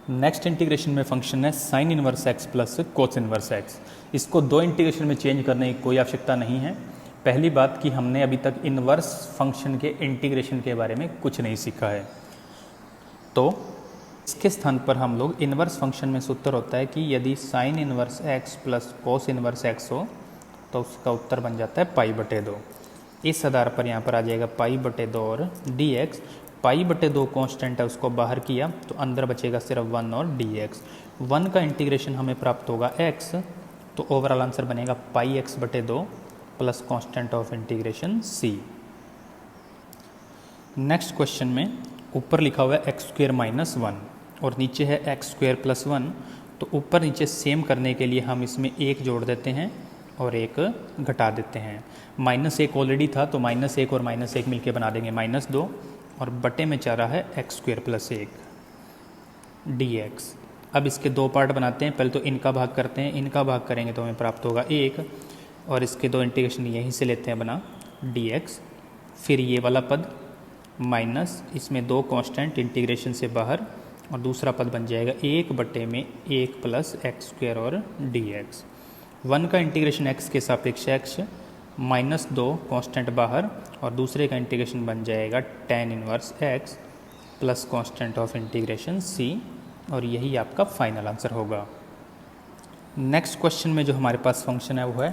Next integration में function है sine inverse x plus cos inverse x. इसको दो इंटीग्रेशन में चेंज करने की कोई आवश्यकता नहीं है। पहली बात कि हमने अभी तक इनवर्स फंक्शन के इंटीग्रेशन के बारे में कुछ नहीं सीखा है, तो इसके स्थान पर हम लोग इनवर्स फंक्शन में सूत्र होता है कि यदि sine inverse x plus cos inverse x हो तो उसका उत्तर बन जाता है पाई बटे दो। इस आधार पर यहाँ पर आ जाएगा पाई बटे दो और डी एक्स। पाई बटे दो कॉन्स्टेंट है, उसको बाहर किया तो अंदर बचेगा सिर्फ वन और डी एक्स। वन का इंटीग्रेशन हमें प्राप्त होगा एक्स, तो ओवरऑल आंसर बनेगा पाई एक्स बटे दो plus constant of integration c. Next question में ऊपर लिखा हुआ है एक्स स्क्वेयर माइनस वन और नीचे है एक्स स्क्वेयर प्लस वन। तो ऊपर नीचे सेम करने के लिए हम इसमें एक जोड़ देते हैं और एक घटा देते हैं। माइनस एक ऑलरेडी था तो माइनस एक और माइनस एक मिलके बना देंगे माइनस दो, और बटे में चाह रहा है एक्स स्क्वेयर प्लस एक डी एक्स। अब इसके दो पार्ट बनाते हैं, पहले तो इनका भाग करते हैं। इनका भाग करेंगे तो हमें प्राप्त होगा एक, और इसके दो इंटीग्रेशन यहीं से लेते हैं बना डी एक्स। फिर ये वाला पद माइनस इसमें दो कांस्टेंट इंटीग्रेशन से बाहर, और दूसरा पद बन जाएगा एक बटे में एक प्लस एक्स स्क्वेयर और डी एक्स। वन का इंटीग्रेशन एक्स के सापेक्ष एक्स माइनस दो कांस्टेंट बाहर, और दूसरे का इंटीग्रेशन बन जाएगा tan inverse x plus constant of integration C, और यही आपका फाइनल आंसर होगा। नेक्स्ट क्वेश्चन में जो हमारे पास फंक्शन है वो है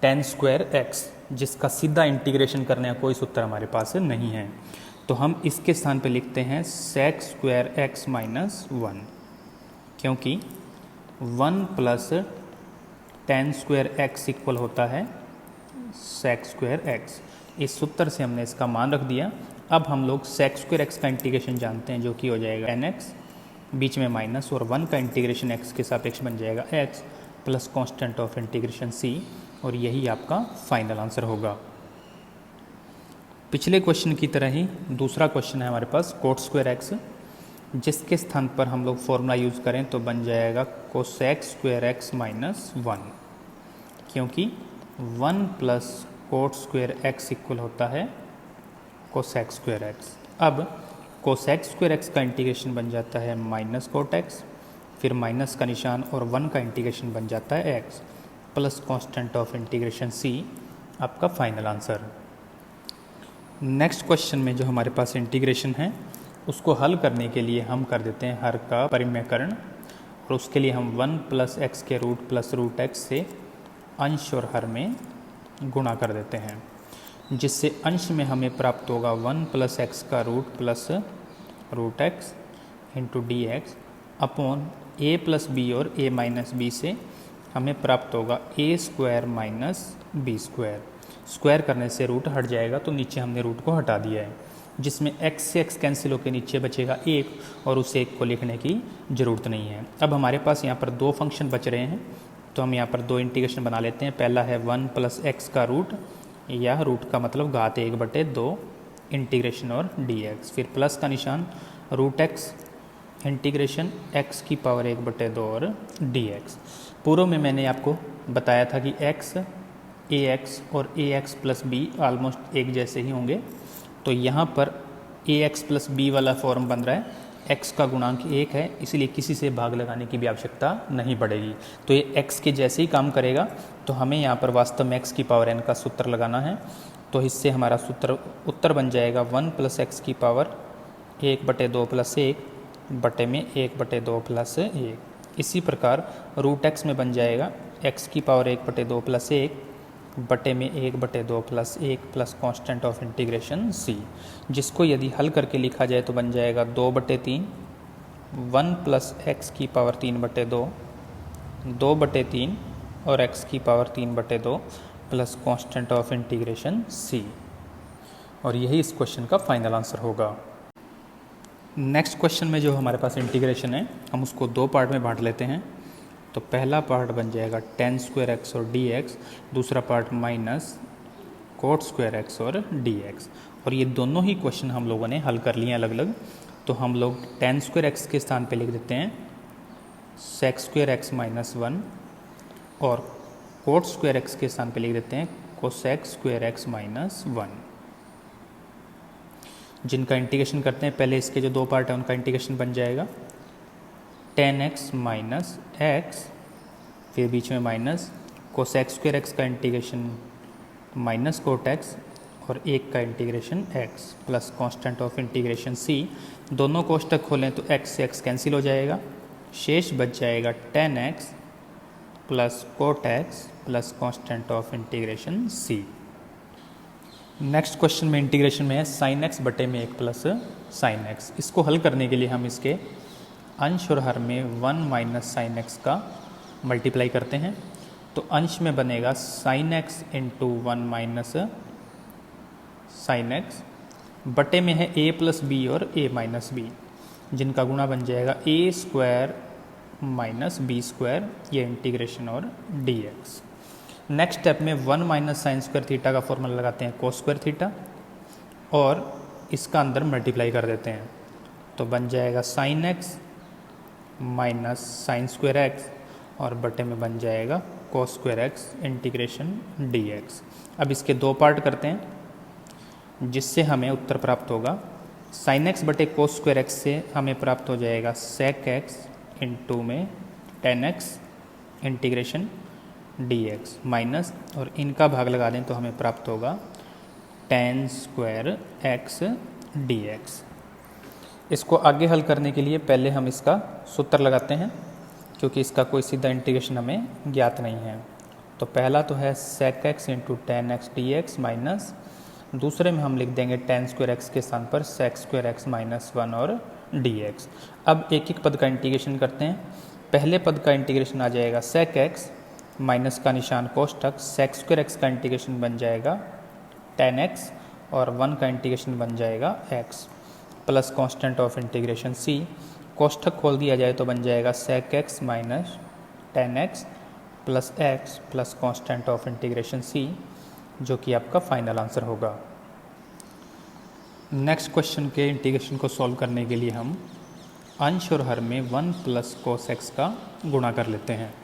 टेन स्क्वायर एक्स, जिसका सीधा इंटीग्रेशन करने का कोई सूत्र हमारे पास नहीं है, तो हम इसके स्थान पे लिखते हैं sec square x minus one, क्योंकि one plus tan square x equal होता है सेक स्क्वायर एक्स। इस सूत्र से हमने इसका मान रख दिया। अब हम लोग सेक स्क्वायर एक्स का इंटीग्रेशन जानते हैं, जो कि हो जाएगा टेन एक्स बीच में माइनस, और वन का इंटीग्रेशन एक्स के सापेक्ष बन जाएगा x plus constant of integration C, और यही आपका फाइनल आंसर होगा। पिछले क्वेश्चन की तरह ही दूसरा क्वेश्चन है हमारे पास कोट स्क्वायर एक्स, जिसके स्थान पर हम लोग फॉर्मूला यूज़ करें तो बन जाएगा cosec square x minus one, क्योंकि one plus cot square x equal होता है कोसेक स्क्वायर एक्स। अब कोसेक स्क्वायर एक्स का इंटीग्रेशन बन जाता है माइनस कोट एक्स, फिर माइनस का निशान और वन का इंटीग्रेशन बन जाता है x plus constant of integration C, आपका फाइनल आंसर। नेक्स्ट क्वेश्चन में जो हमारे पास इंटीग्रेशन है उसको हल करने के लिए हम कर देते हैं हर का परिमेयकरण, और उसके लिए हम वन प्लस एक्स के रूट प्लस रूट एक्स से अंश और हर में गुणा कर देते हैं, जिससे अंश में हमें प्राप्त होगा वन प्लस एक्स का root plus root x into d x upon a plus b, और ए माइनस बी से हमें प्राप्त होगा a square minus b square. Square करने से रूट हट जाएगा, तो नीचे हमने रूट को हटा दिया है, जिसमें x से x कैंसिल होकर नीचे बचेगा एक, और उस एक को लिखने की ज़रूरत नहीं है। अब हमारे पास यहाँ पर दो फंक्शन बच रहे हैं, तो हम यहाँ पर दो इंटीग्रेशन बना लेते हैं। पहला है वन प्लस एक्स का रूट, या रूट का मतलब घात एक बटे दो इंटीग्रेशन और डी एक्स, फिर प्लस का निशान रूट एक्स इंटीग्रेशन एक्स की पावर एक बटे दो और डी एक्स। पूर्व में मैंने आपको बताया था कि एक्स ए एक्स और ए एक्स प्लस बी ऑलमोस्ट एक जैसे ही होंगे, तो यहाँ पर ए एक्स प्लस बी वाला फॉर्म बन रहा है। x का गुणांक एक है, इसलिए किसी से भाग लगाने की भी आवश्यकता नहीं पड़ेगी, तो ये x के जैसे ही काम करेगा। तो हमें यहाँ पर वास्तव में x की पावर n का सूत्र लगाना है, तो इससे हमारा सूत्र उत्तर बन जाएगा वन प्लस एक्स की पावर एक बटे दो प्लस एक बटे में एक बटे दो प्लस एक। इसी प्रकार रूट एक्स में बन जाएगा x की पावर एक बटे दो प्लस एक बटे में एक बटे दो प्लस एक प्लस कांस्टेंट ऑफ इंटीग्रेशन सी, जिसको यदि हल करके लिखा जाए तो बन जाएगा दो बटे तीन वन प्लस एक्स की पावर तीन बटे दो बटे तीन और एक्स की पावर तीन बटे दो plus constant of integration C, और यही इस क्वेश्चन का फाइनल आंसर होगा। नेक्स्ट क्वेश्चन में जो हमारे पास इंटीग्रेशन है हम उसको दो पार्ट में बांट लेते हैं। तो पहला पार्ट बन जाएगा टेन स्क्वायर एक्स और डी एक्स, दूसरा part minus cot square x और डी एक्स, और ये दोनों ही क्वेश्चन हम लोगों ने हल कर लिए अलग अलग। तो हम लोग टेन स्क्वायर एक्स के स्थान पे लिख देते हैं sec square x minus one, और कोट स्क्वायर एक्स के स्थान पे लिख देते हैं cosec square x minus one, जिनका इंटीग्रेशन करते हैं। पहले इसके जो दो पार्ट है उनका इंटीग्रेशन बन जाएगा 10x माइनस एक्स, फिर बीच में माइनस कोसेक स्क्वायर एक्स का इंटीग्रेशन माइनस कोट एक्स और एक का integration x plus constant of integration c। दोनों कोष्टक खोलें तो x से x कैंसिल हो जाएगा, शेष बच जाएगा 10x plus coat x plus constant of integration c। Next question में इंटीग्रेशन में है साइन एक्स बटे में 1 प्लस साइन एक्स। इसको हल करने के लिए हम इसके अंश और हर में 1 माइनस साइन एक्स का मल्टीप्लाई करते हैं। तो अंश में बनेगा sine x into 1 minus sine x, बटे में है a प्लस बी और a माइनस बी, जिनका गुणा बन जाएगा a square minus b square, ये इंटीग्रेशन और dx। नेक्स्ट स्टेप में 1 माइनस साइन स्क्वायर थीटा का फॉर्मूला लगाते हैं कोस स्क्वायर थीटा और इसका अंदर मल्टीप्लाई कर देते हैं, तो बन जाएगा sine x minus sine square x और बटे में बन जाएगा cos square x integration dx। अब इसके दो पार्ट करते हैं जिससे हमें उत्तर प्राप्त होगा साइन एक्स बटे कोस स्क्वायर एक्स से हमें प्राप्त हो जाएगा सेक एक्स इंटू में 10x इंटीग्रेशन dx माइनस और इनका भाग लगा दें तो हमें प्राप्त होगा tan स्क्वायर x dx। इसको आगे हल करने के लिए पहले हम इसका सूत्र लगाते हैं क्योंकि इसका कोई सीधा इंटीग्रेशन हमें ज्ञात नहीं है। तो पहला तो है sec x into tan x d x minus, दूसरे में हम लिख देंगे टेन स्क्वायर एक्स के स्थान पर सेक स्क्वायर एक्स माइनस 1 और dx। अब एक एक पद का इंटीग्रेशन करते हैं। पहले पद का इंटीग्रेशन आ जाएगा सेक एक्स माइनस का निशान कोष्टक, सेक स्क्वायर एक्स का इंटीग्रेशन बन जाएगा टेन एक्स और 1 का इंटीग्रेशन बन जाएगा x plus constant of integration c। कोष्टक खोल दिया जाए तो बन जाएगा sec x minus tan x plus x plus constant of integration c, जो कि आपका फाइनल आंसर होगा। नेक्स्ट क्वेश्चन के इंटीग्रेशन को सॉल्व करने के लिए हम अंश और हर में 1 प्लस कोस एक्स का गुणा कर लेते हैं,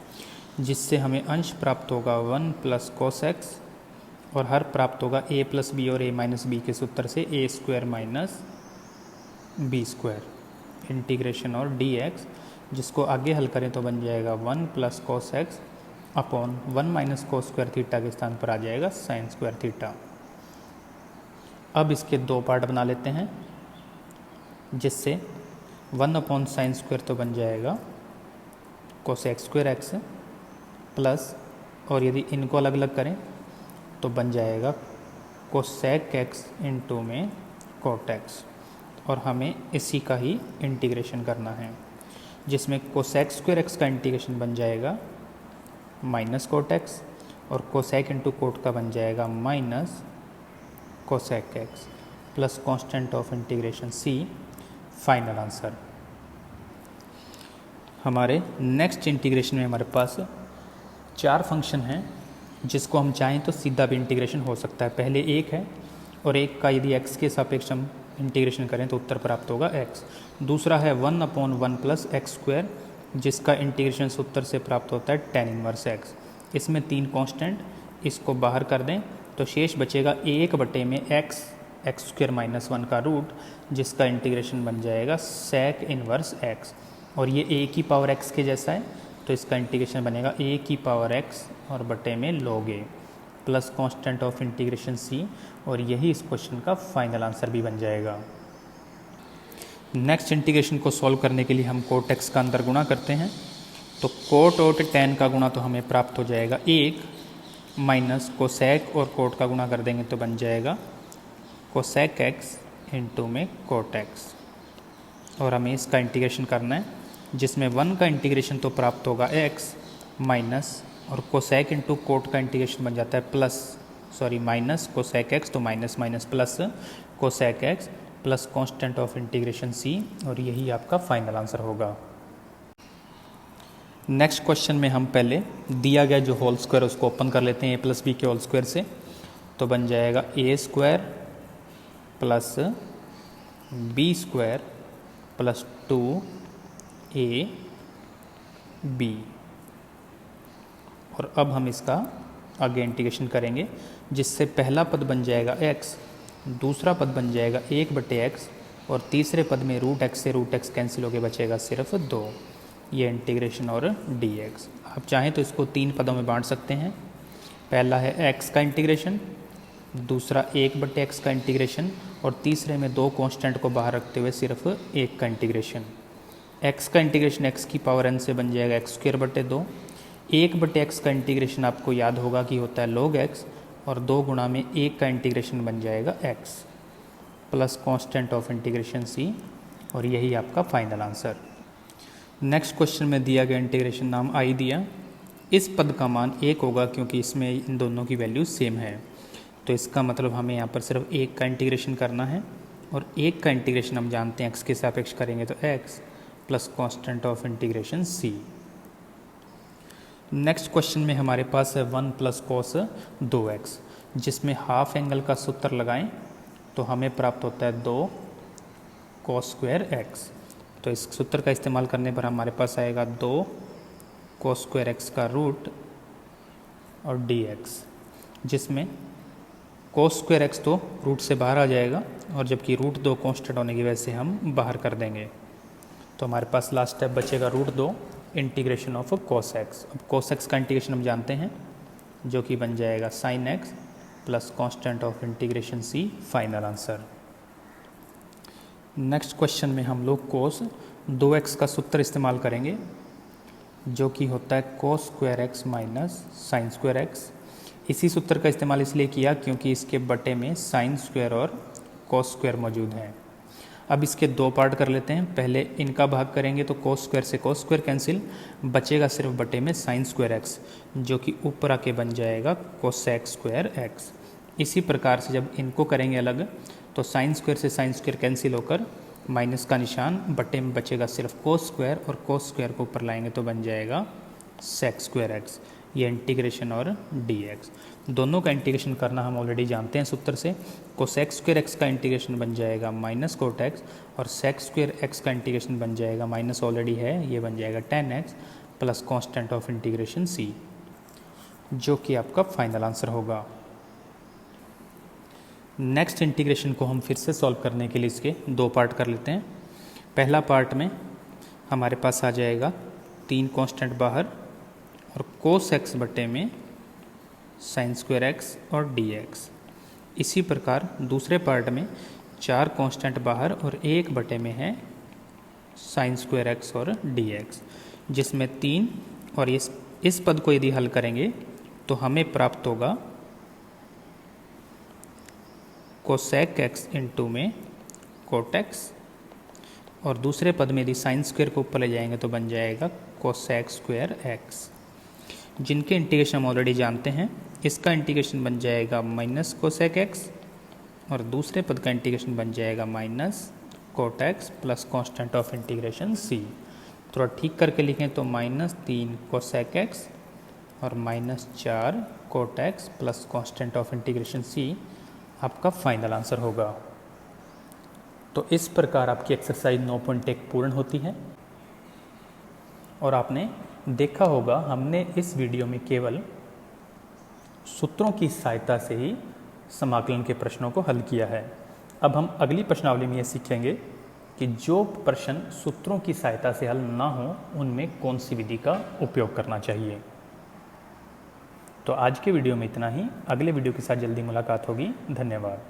जिससे हमें अंश प्राप्त होगा 1 प्लस कोस एक्स और हर प्राप्त होगा a प्लस बी और a माइनस बी के सूत्र से a square minus b square integration और dx, जिसको आगे हल करें तो बन जाएगा 1 plus cos x upon 1 minus cos square theta के स्थान पर आ जाएगा साइन स्क्वायर थीटा। अब इसके दो पार्ट बना लेते हैं, जिससे 1 अपॉन साइन स्क्वायर तो बन जाएगा कोसेक स्क्वायर एक्स प्लस, और यदि इनको अलग अलग करें तो बन जाएगा कोसेक एक्स इंटू में कोट एक्स, और हमें इसी का ही इंटीग्रेशन करना है, जिसमें कोसेक स्क्वायर एक्स का इंटीग्रेशन बन जाएगा माइनस कोट एक्स और कोसेक इंटू कोट का बन जाएगा minus cosec x plus constant of integration c। Final answer. हमारे नेक्स्ट इंटीग्रेशन में हमारे पास 4 फंक्शन हैं, जिसको हम चाहें तो सीधा भी इंटीग्रेशन हो सकता है। पहले एक है और एक का यदि x के सापेक्ष हम इंटीग्रेशन करें तो उत्तर प्राप्त होगा x। दूसरा है 1 अपॉन 1 प्लस एक्स स्क्वायर, जिसका इंटीग्रेशन सूत्र से प्राप्त होता है tan इनवर्स x। इसमें 3 कांस्टेंट, इसको बाहर कर दें तो शेष बचेगा 1 बटे में x स्क्वायर माइनस 1 का रूट, जिसका इंटीग्रेशन बन जाएगा सेक इनवर्स x, और ये a की पावर x के जैसा है तो इसका इंटीग्रेशन बनेगा a की पावर x और बटे में log a plus constant of integration c, और यही इस क्वेश्चन का फाइनल आंसर भी बन जाएगा। नेक्स्ट इंटीग्रेशन को सॉल्व करने के लिए हम कोट एक्स का अंदर गुणा करते हैं, तो कोट और टेन का गुणा तो हमें प्राप्त हो जाएगा 1 माइनस कोसेक और कोट का गुणा कर देंगे तो बन जाएगा कोसेक एक्स इंटू में कोट एक्स, और हमें इसका इंटीग्रेशन करना है, जिसमें 1 का इंटीग्रेशन तो प्राप्त होगा x माइनस और कोसेक इंटू कोट का इंटीग्रेशन बन जाता है माइनस कोसेक एक्स, तो minus minus plus cosec x plus constant of integration c, और यही आपका फाइनल आंसर होगा। नेक्स्ट क्वेश्चन में हम पहले दिया गया जो होल स्क्वायर उसको ओपन कर लेते हैं a प्लस बी के होल स्क्वायर से, तो बन जाएगा a square plus b square plus 2ab, और अब हम इसका आगे इंटीग्रेशन करेंगे, जिससे पहला पद बन जाएगा x, दूसरा पद बन जाएगा 1 बटे x, और तीसरे पद में रूट x से रूट x कैंसिल होकर बचेगा सिर्फ 2। ये इंटीग्रेशन और dx। आप चाहें तो इसको 3 पदों में बांट सकते हैं। पहला है x का इंटीग्रेशन, दूसरा 1/x का इंटीग्रेशन और तीसरे में 2 कांस्टेंट को बाहर रखते हुए सिर्फ 1 का इंटीग्रेशन। x का इंटीग्रेशन x की पावर n से बन जाएगा x²/2। 1/x का इंटीग्रेशन आपको याद होगा कि होता है log x और 2 गुणा में 1 का इंटीग्रेशन बन जाएगा x plus constant of integration c, और यही आपका फाइनल आंसर। नेक्स्ट क्वेश्चन में दिया गया इंटीग्रेशन नाम i दिया। इस पद का मान 1 होगा क्योंकि इसमें इन दोनों की वैल्यू सेम है, तो इसका मतलब हमें यहाँ पर सिर्फ 1 का इंटीग्रेशन करना है, और 1 का इंटीग्रेशन हम जानते हैं x के सापेक्ष करेंगे तो x plus constant of integration c। Next question में हमारे पास है 1 प्लस cos 2x, जिसमें हाफ एंगल का सूत्र लगाएं तो हमें प्राप्त होता है 2 cos²x। तो इस सूत्र का इस्तेमाल करने पर हमारे पास आएगा 2 cos² का रूट और dx, जिसमें cos² तो रूट से बाहर आ जाएगा और जबकि रूट 2 कांस्टेंट होने की वजह से हम बाहर कर देंगे, तो हमारे पास लास्ट स्टेप बचेगा √2 इंटीग्रेशन ऑफ cos x। अब cos x का इंटीग्रेशन हम जानते हैं जो कि बन जाएगा sin x plus constant of integration c, final answer. Next question में हम लोग cos 2x का सूत्र इस्तेमाल करेंगे जो कि होता है cos² माइनस sin²x। इसी सूत्र का इस्तेमाल इसलिए किया क्योंकि इसके बटे में sin² और cos² मौजूद हैं। अब इसके 2 पार्ट कर लेते हैं। पहले इनका भाग करेंगे तो cos² से cos² कैंसिल, बचेगा सिर्फ बटे में sin²x जो कि ऊपर आके बन जाएगा cosec²x। इसी प्रकार से जब इनको करेंगे अलग तो sin² से sin² कैंसिल होकर माइनस का निशान, बटे में बचेगा सिर्फ cos² और cos² को ऊपर लाएंगे तो बन जाएगा sec²x। ये इंटीग्रेशन और dx, दोनों का इंटीग्रेशन करना हम ऑलरेडी जानते हैं सूत्र से। cosec² का इंटीग्रेशन बन जाएगा माइनस cot x और sec² का इंटीग्रेशन बन जाएगा माइनस ऑलरेडी है, ये बन जाएगा tan x plus constant of integration c, जो कि आपका फाइनल आंसर होगा। नेक्स्ट इंटीग्रेशन को हम फिर से सॉल्व करने के लिए इसके 2 पार्ट कर लेते हैं। पहला पार्ट में हमारे पास आ जाएगा 3 कांस्टेंट बाहर और cos x बटे में sin²x और dx। इसी प्रकार दूसरे पार्ट में 4 कांस्टेंट बाहर और 1 बटे में है sin²x और dx, जिसमें 3 और इस पद को यदि हल करेंगे तो हमें प्राप्त होगा cosec x इंटू में cot x, और दूसरे पद में यदि sin² को ऊपर ले जाएंगे तो बन जाएगा cosec²x, जिनके इंटीग्रेशन हम ऑलरेडी जानते हैं। इसका इंटीग्रेशन बन जाएगा माइनस cosec x और दूसरे पद का इंटीग्रेशन बन जाएगा minus cot x plus constant of integration c। थोड़ा ठीक करके लिखें तो -3 cosec x और -4 cot x plus constant of integration c आपका फाइनल आंसर होगा। तो इस प्रकार आपकी एक्सरसाइज 9.1 पूर्ण होती है। और आपने देखा होगा हमने इस वीडियो में केवल सूत्रों की सहायता से ही समाकलन के प्रश्नों को हल किया है। अब हम अगली प्रश्नावली में ये सीखेंगे कि जो प्रश्न सूत्रों की सहायता से हल ना हो उनमें कौन सी विधि का उपयोग करना चाहिए। तो आज के वीडियो में इतना ही। अगले वीडियो के साथ जल्दी मुलाकात होगी। धन्यवाद।